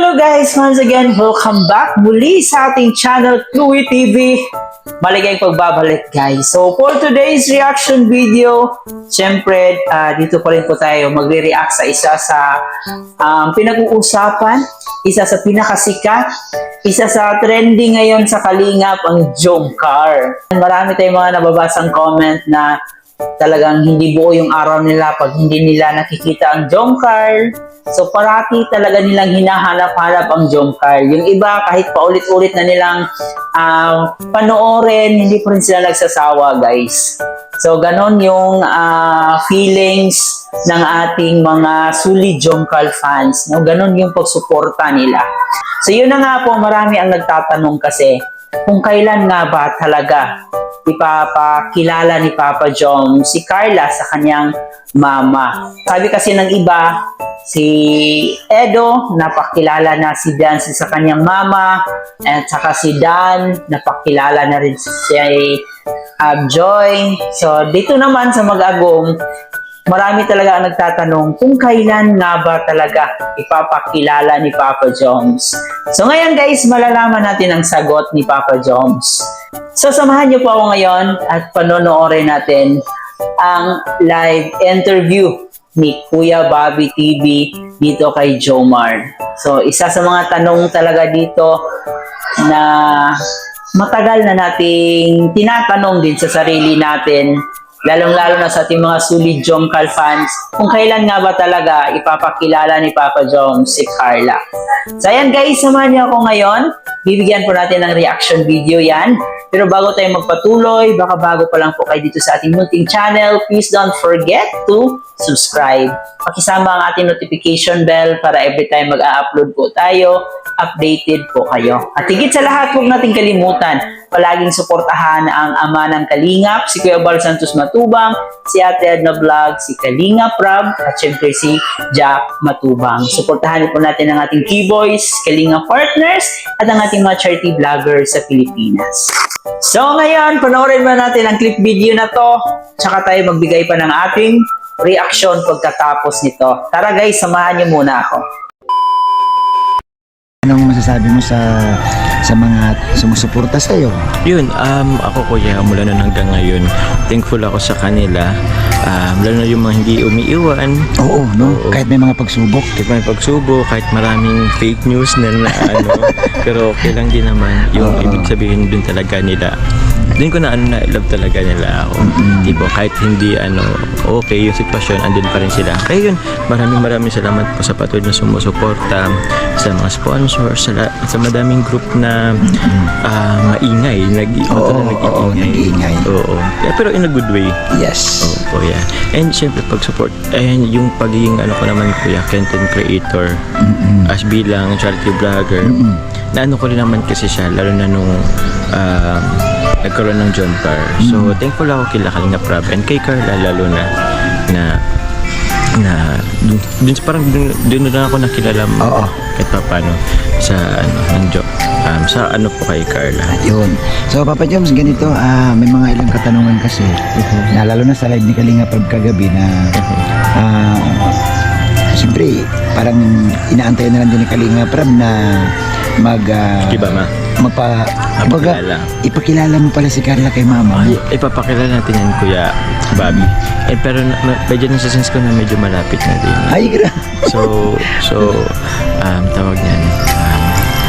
Hello guys! Once again, welcome back muli sa ating channel, Chloe TV. Maligayang pagbabalik guys. So for today's reaction video, syempre dito pa rin po tayo magre-react sa isa sa pinag-uusapan, isa sa pinakasikat, isa sa trending ngayon sa Kalingap, ang Jomcar. Marami tayong mga nababasang comment na talagang hindi buo yung araw nila pag hindi nila nakikita ang Jomcar. So parati talaga nilang hinahanap-hanap ang Jomcar. Yung iba kahit paulit-ulit na nilang panoorin, hindi pa rin sila nagsasawa guys. So ganon yung feelings ng ating mga solid Jomcar fans. No? Ganon yung pagsuporta nila. So yun na nga po, marami ang nagtatanong kasi kung kailan nga ba talaga ipapakilala ni Papa Jom si Carla sa kanyang mama. Sabi kasi ng iba, si Edo napakilala na si Dancy sa kanyang mama, at saka si Dan napakilala na rin si Joy. So dito naman sa Mag-agong, marami talaga ang nagtatanong kung kailan nga ba talaga ipapakilala ni Papa Joms. So ngayon guys, malalaman natin ang sagot ni Papa Joms. So samahan niyo po ako ngayon at panonoorin natin ang live interview ni Kuya Bobby TV dito kay Jomar. So isa sa mga tanong talaga dito na matagal na nating tinatanong din sa sarili natin, lalong-lalo na sa ating mga solid Jomcar fans, kung kailan nga ba talaga ipapakilala ni Papa Jom si Carla. So ayan guys, samahan niyo ako ngayon. Bibigyan po natin ng reaction video yan. Pero bago tayo magpatuloy, baka bago pa lang po kayo dito sa ating munting channel, please don't forget to subscribe. Pakisama ang ating notification bell para every time mag-a-upload po tayo, updated po kayo. At higit sa lahat, huwag natin kalimutan, palaging suportahan ang ama ng Kalingap, si Kuya Bal Santos Matubang, si Ate Edna Vlog, si Kalingap Rob, at syempre si Jack Matubang. Suportahan po natin ang ating Keyboys, Kalingap Partners, at ang ating mga charity vloggers sa Pilipinas. So ngayon, panoorin mo natin ang clip video na to, tsaka tayo magbigay pa ng ating reaction pagkatapos nito. Tara guys, samahan niyo muna ako. Anong masasabi mo sa mga sumusuporta sa iyo? Yun, ako kuya, mula nun hanggang ngayon, thankful ako sa kanila. Lalo na yung mga hindi umiiwan. Oo, no? Oo. Kahit may mga pagsubok. Kahit may pagsubok, kahit maraming fake news na pero okay lang din naman. Yung ibig sabihin dun talaga nila, din ko na na-love talaga nila ako. Diba, kahit hindi okay yung sitwasyon, andun pa rin sila. Kaya yun, maraming salamat po sa patuloy na sumusuporta, sa mga sponsors, sa madaming group na maingay, nag-iingay. Oo. Yeah, pero in a good way. Yes. Opo, yeah. And syempre pag-support, and yung pagiging ko naman kuya, content creator, as bilang charity vlogger, na ko rin naman kasi siya, lalo na nung nagkaroon ng Jomcar. So thankful ako kay Kalingap Rob and kay Carla, lalo na dun parang dun na ako nakilala mo kahit pa paano sa sa po kay Carla. Yun. So Papa Joms, ganito, may mga ilang katanungan kasi na lalo na sa live ni Kalingap Rob kagabi na siyempre parang inaantay na lang din ni Kalingap Rob na ipakilala mo pala si Carla kay mama. Ipapakilala natin yan kuya Bobby. Pero medyo nasa sense ko na medyo malapit na din. Ay, So tawag niyan,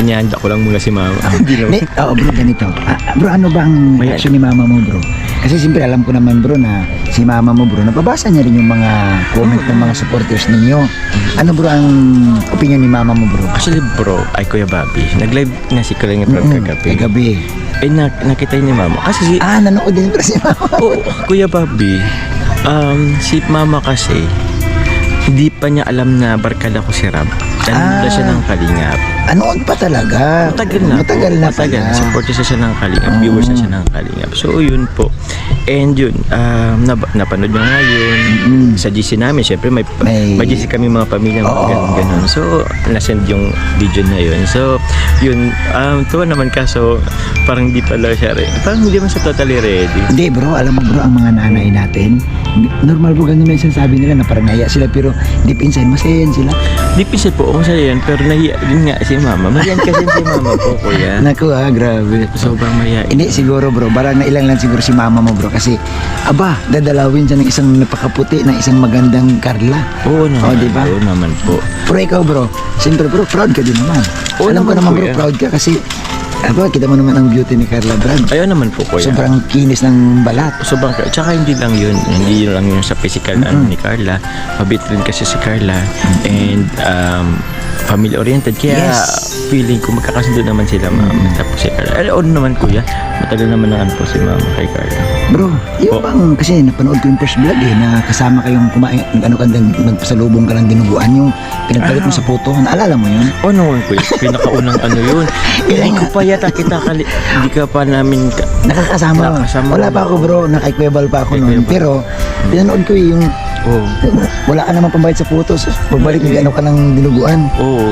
inihanda ko lang muna si mama. Bro, ganito. Bro, ano ba ang reaction ni mama mo, bro? Kasi siyempre alam ko naman, bro, na si mama mo, bro, nababasa niya rin yung mga comment ng mga supporters ninyo. Ano, bro, ang opinion ni mama mo, bro? Actually, bro, ay Kuya Bobby, nag-live nga si Kalingap Rob kagabi. Nakita ni mama. Kasi nanood din pala si mama. Oo, Kuya Bobby, si mama kasi, hindi pa niya alam na barkada ko si Rob. Nandun siya ng Kalingap. Noon pa talaga. Matagal na Matagal na pala. Supporter siya ng Kalingap. Viewers na siya ng Kalingap. So, yun po. And yun, napanood nyo nga yun. Sa GC namin, syempre may GC kami mga pamilya, mga ganun. So, nasend yung video na yun. So, yun, tuwa naman kaso, parang di pala siya parang hindi man siya totally ready. Hindi bro, alam mo bro, ang mga nanay natin, normal bro, ganun minsan sabi nila na parang nahiya sila, pero deep inside, masaya yan sila. Deep inside po, masaya yan, pero nahiya din nga si mama. Mahiyan kasi si mama po, kuya. Naku grabe. Sobrang mahiya. Hindi, siguro bro, parang nailang lang siguro si mama mo bro, kasi, dadalawin siya ng isang napakaputi, ng isang magandang Carla. Oo naman, diba? oo naman po. Pero ikaw bro, siyempre bro, proud ka din naman. Oo Alam ko naman, naman bro, kuya. proud ka kasi, kita mo naman ang beauty ni Carla Brand. Ayun naman po, kuya. Sobrang kinis ng balat. Sobrang, tsaka hindi lang yun sa physical ni Carla. Mabit rin kasi si Carla. And family oriented, kaya Yes. feeling ko magkakasundo naman sila mama. Tapos si Carla, naman kuya, matagal naman ang po si mama kay Carla. Bro, yung bang, kasi napanood ko yung first vlog na kasama kayong kumain, nagpasalubong ka ng dinuguan, yung pinagpalit mo sa photo, naalala mo yun? Oo naman kuya, pinakaunang yun. Hindi ko pa yata hindi ka pa namin Nakakasama. Wala pa ako bro, naka-equable pa ako noon. Pero, pinanood ko yung, wala ka naman pambayad sa photos. Pagbalik, ka ng dinuguan.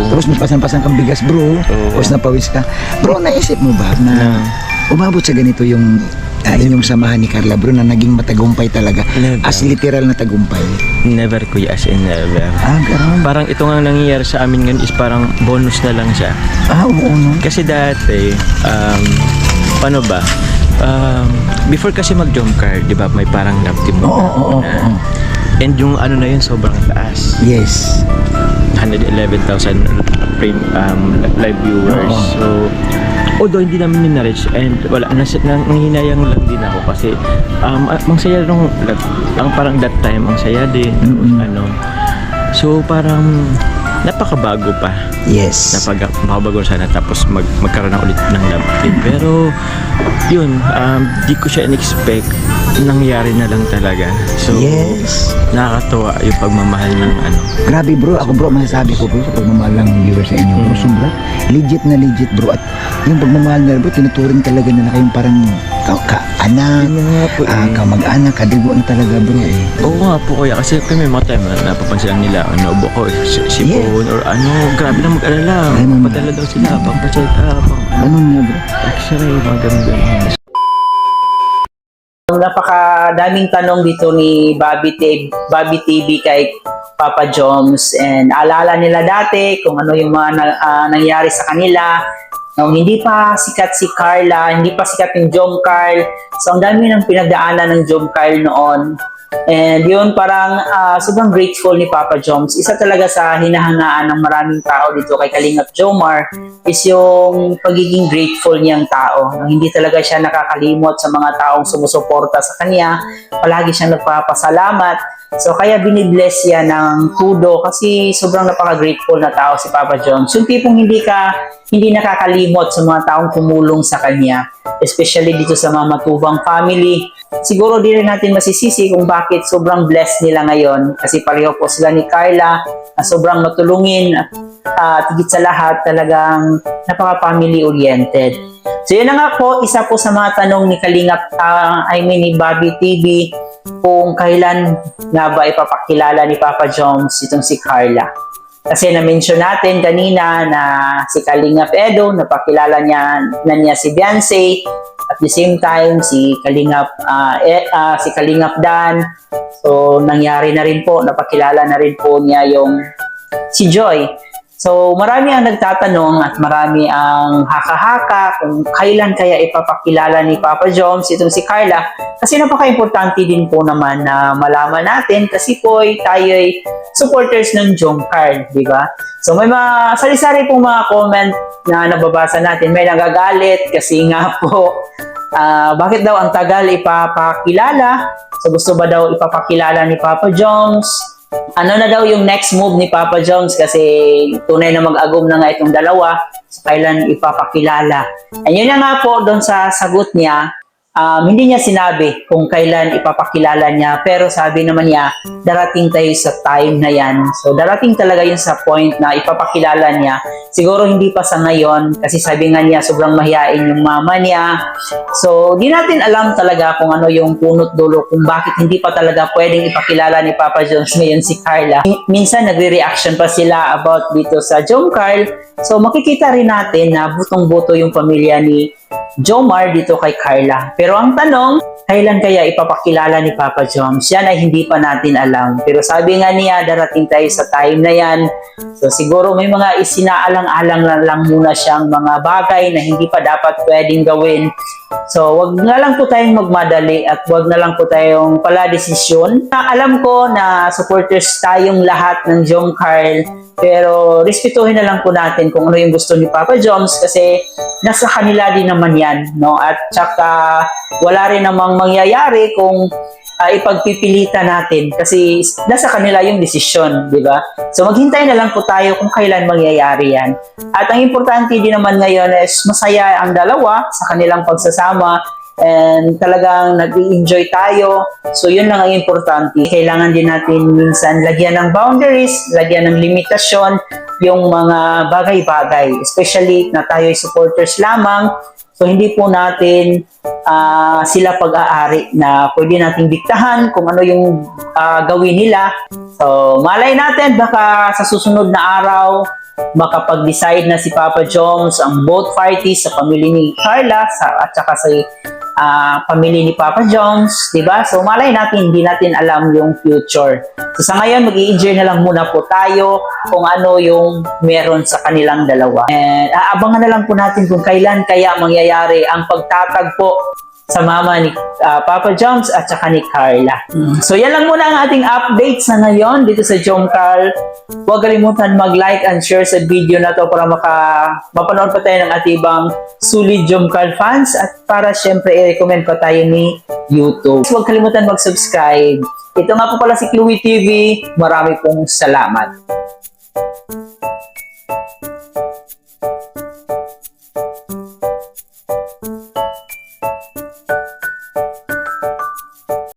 Tapos may pasan-pasan kang bigas bro. Tapos napawis ka. Bro, naisip mo ba na umabot sa ganito yung inyong samahan ni Carla bro, na naging matagumpay talaga? Never. As literal na tagumpay. Never kuya, as in never. Gano'n. Parang ito nga nangyayari sa amin ngayon is parang bonus na lang siya. Oo, no? Kasi dati, paano ba? Before kasi mag-jump card, di ba, may parang love team mo. Oo. And yung na yun, sobrang taas. Yes. 111,000 live viewers. So, although hindi namin yun na-reach and wala, nanghinayang lang din ako kasi ang saya nung, parang that time, ang saya din. So, parang napakabago pa. Yes. Napakabago sana tapos magkaroon na ulit ng love team. Pero yun, di ko siya in-expect, nangyari na lang talaga. So Yes. nakakatuwa yung pagmamahal ng Grabe bro, ako bro, masasabi ko bro sa pagmamahal ng viewers sa inyo bro, sobra legit bro, at yung pagmamahal na bro, tinuturing talaga na kayong parang ka-anak, kamag-anak, kadugo na talaga bro Oo nga po kuya, kasi may mga time na napapansin lang nila naubo ko, sipon or grabe na mag-alala, padala daw sila pang pa-check up, Ganun nga bro. x-ray, mga ganun. Napakadaming tanong dito ni Bobby TV kay Papa Joms, and alala nila dati kung ano yung mga nangyari sa kanila nung hindi pa sikat si Carla, hindi pa sikat yung Jom Carl. So ang dami ng pinagdaanan ng Jom Carl noon. And yun, parang sobrang grateful ni Papa Joms. Isa talaga sa hinahangaan ng maraming tao dito kay Kalingap Jomar is yung pagiging grateful niyang tao. Hindi talaga siya nakakalimot sa mga taong sumusuporta sa kanya. Palagi siyang nagpapasalamat. So kaya binibless siya ng tudo kasi sobrang napaka-grateful na tao si Papa Joms. Yung tipong hindi nakakalimot sa mga taong tumulong sa kanya. Especially dito sa mga matubang family. Siguro di rin natin masisisi kung bakit sobrang blessed nila ngayon kasi pareho po sila ni Carla na sobrang matulungin at higit sa lahat talagang napaka-family oriented. So yun na nga po, isa po sa mga tanong ni Kalingap, ni Bobby TV, kung kailan nga ba ipapakilala ni Papa Joms itong si Carla. Kasi na-mention natin kanina na si Kalingap Edo, napakilala niya si Beyonce. At the same time, si Kalingap Dan. So, nangyari na rin po, napakilala na rin po niya yung si Joy. So, marami ang nagtatanong at marami ang haka-haka kung kailan kaya ipapakilala ni Papa Joms itong si Carla. Kasi napaka-importante din po naman na malaman natin kasi po tayo'y supporters ng Jom Carl, di ba? So, may mga sari-sari pong mga comment na nababasa natin. May nagagalit kasi nga po, bakit daw ang tagal ipapakilala? So, gusto ba daw ipapakilala ni Papa Joms? Ano na daw yung next move ni Papa Joms kasi tunay na mag-agom na nga itong dalawa, so kailan ipapakilala. And yun na nga po doon sa sagot niya, hindi niya sinabi kung kailan ipapakilala niya, pero sabi naman niya, darating tayo sa time na yan. So, darating talaga yun sa point na ipapakilala niya. Siguro hindi pa sa ngayon, kasi sabi nga niya, sobrang mahihain yung mama niya. So, di natin alam talaga kung ano yung punot dulo, kung bakit hindi pa talaga pwedeng ipakilala ni Papa Jones ngayon si Carla. Minsan, nagre-reaction pa sila about dito sa Jom Carl. So, makikita rin natin na butong-buto yung pamilya ni Jomar dito kay Carla. Pero ang tanong, kailan kaya ipapakilala ni Papa Jones? Yan ay hindi pa natin alam. Pero sabi nga niya, darating tayo sa time na yan. So siguro may mga isinaalang-alang na lang muna siyang mga bagay na hindi pa dapat pwedeng gawin. So wag na lang po tayong magmadali at wag na lang po tayong pala desisyon. Alam ko na supporters tayong lahat ng Jom Carl, pero respetuhin na lang po natin kung ano yung gusto ni Papa Jones kasi nasa kanila din naman yan, no? At saka wala rin namang mangyayari kung ipagpipilitan natin kasi nasa kanila yung desisyon, di ba? So maghintay na lang po tayo kung kailan mangyayari yan. At ang importante din naman ngayon is masaya ang dalawa sa kanilang pagsasama and talagang nag-i-enjoy tayo. So yun lang ang importante. Kailangan din natin minsan lagyan ng boundaries, lagyan ng limitasyon yung mga bagay-bagay, especially na tayo ay supporters lamang. So hindi po natin sila pag-aari na pwede nating diktahan kung ano yung gawin nila. So malay natin baka sa susunod na araw makapag-decide na si Papa Jones ang both parties sa pamilya ni Carla at saka sa pamilya ni Papa Jones, di ba? So malay natin, hindi natin alam yung future. So sa ngayon, mag-i-enjoy na lang muna po tayo kung ano yung meron sa kanilang dalawa. And aabangan na lang po natin kung kailan kaya mangyayari ang pagtatagpo sa mama ni Papa Jones at saka ni Carla. So yan lang muna ang ating updates na ngayon dito sa Jom Carl. Huwag kalimutan mag-like and share sa video na to para mapanood pa tayo ng ating ibang sulit Jom Carl fans at para syempre i-recommend pa tayo ni YouTube. Huwag kalimutan mag-subscribe. Ito nga po pala si Chloe TV. Marami pong salamat.